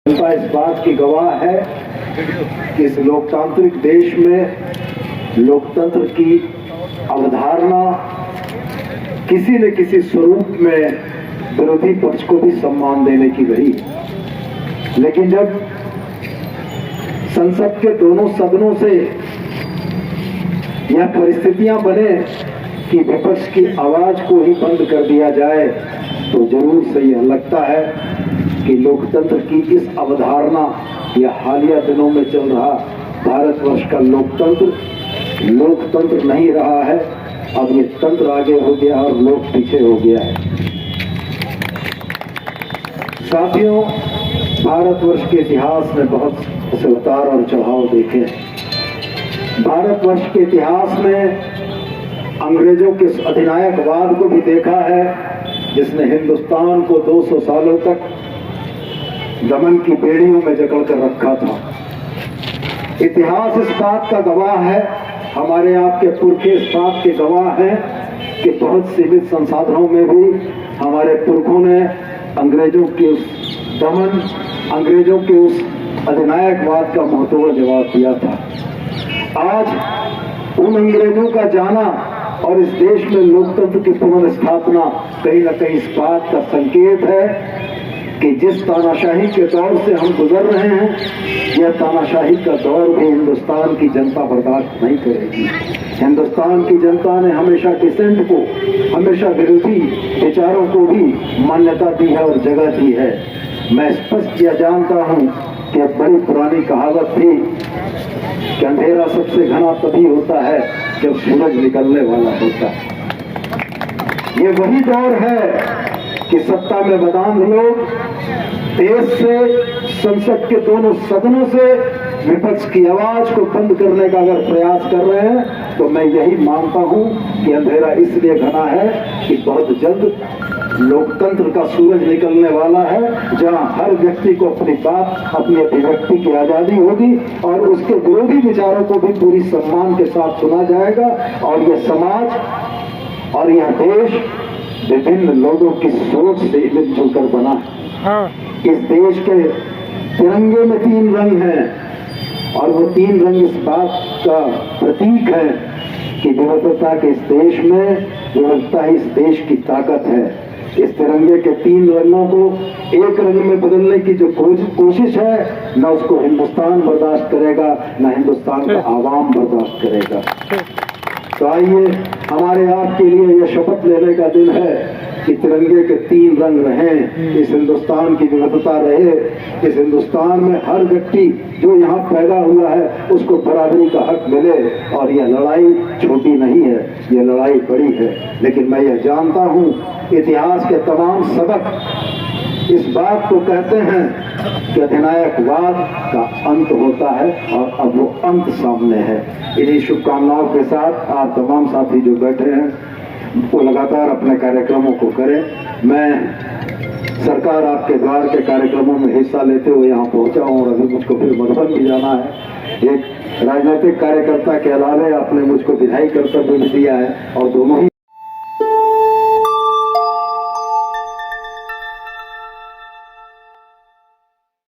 जनता इस बात की गवाह है कि इस लोकतांत्रिक देश में लोकतंत्र की अवधारणा किसी न किसी स्वरूप में विरोधी पक्ष को भी सम्मान देने की रही। लेकिन जब संसद के दोनों सदनों से यह परिस्थितियां बने कि विपक्ष की आवाज को ही बंद कर दिया जाए, तो जरूर से यह लगता है कि लोकतंत्र की इस अवधारणा या हालिया दिनों में चल रहा भारतवर्ष का लोकतंत्र नहीं रहा है। अब ये तंत्र आगे हो गया और लोक पीछे हो गया है। साथियों, भारतवर्ष के इतिहास में बहुत से उतार और चढ़ाव देखे हैं। भारतवर्ष के इतिहास में अंग्रेजों के अधिनायकवाद को भी देखा है, जिसने हिंदुस्तान को 200 सालों तक दमन की बेड़ियों में जकड़ कर रखा था। इतिहास इस बात का गवाह है, हमारे आपके पुरखे इस बात के गवाह हैं कि बहुत सीमित संसाधनों में भी हमारे पुरखों ने अंग्रेजों के उस दमन, अंग्रेजों के उस अधिनायकवाद का मुंहतोड़ जवाब दिया था। आज उन अंग्रेजों का जाना और इस देश में लोकतंत्र की पुनर्स्थापना कहीं न कहीं इस बात का संकेत है कि जिस तानाशाही के दौर से हम गुजर रहे हैं, यह तानाशाही का दौर भी हिंदुस्तान की जनता बर्दाश्त नहीं करेगी। हिंदुस्तान की जनता ने हमेशा डिसेंट को, हमेशा विरोधी विचारों को भी मान्यता दी है और जगह दी है। मैं स्पष्ट यह जानता हूं कि एक बड़ी पुरानी कहावत थी कि अंधेरा सबसे घना तभी होता है जब सूरज निकलने वाला होता है। ये वही दौर है कि सत्ता में बदाम लोग देश से, संसद के दोनों सदनों से विपक्ष की आवाज को बंद करने का अगर प्रयास कर रहे हैं, तो मैं यही मानता हूं कि अंधेरा इसलिए घना है कि बहुत जल्द लोकतंत्र का सूरज निकलने वाला है, जहां हर व्यक्ति को अपनी बात, अपनी अभिव्यक्ति की आजादी होगी और उसके विरोधी विचारों को भी पूरी सम्मान के साथ सुना जाएगा। और यह समाज और यह देश विभिन्न लोगों की सोच से मिलजुल कर बना है। इस देश के तिरंगे में 3 रंग हैं और वो 3 रंग इस बात का प्रतीक है कि विविधता के इस देश में विविधता ही इस देश की ताकत है। इस तिरंगे के 3 रंगों को एक रंग में बदलने की जो कोशिश है, न उसको हिंदुस्तान बर्दाश्त करेगा, न हिंदुस्तान का आवाम बर्दाश्त करेगा। तो आइए, हमारे आपके लिए यह शपथ लेने का दिन है कि तिरंगे के 3 रंग रहें, इस हिंदुस्तान की विविधता रहे, इस हिंदुस्तान में हर व्यक्ति जो यहाँ पैदा हुआ है उसको बराबरी का हक मिले। और यह लड़ाई छोटी नहीं है, यह लड़ाई बड़ी है। लेकिन मैं यह जानता हूँ, इतिहास के तमाम सबक इस बात को कहते हैं कि अधिनायकवाद का अंत होता है और अब वो अंत सामने है। इन्हीं शुभकामनाओं के साथ आप तमाम साथी जो बैठे हैं वो लगातार अपने कार्यक्रमों को करें। मैं सरकार आपके द्वार के कार्यक्रमों में हिस्सा लेते हुए यहाँ पहुँचा हूँ और अभी मुझको फिर मधुबन भी जाना है। एक राजनीतिक कार्यकर्ता के अलावे आपने मुझको विधायी कर्तव्य भी दिया है और दोनों ही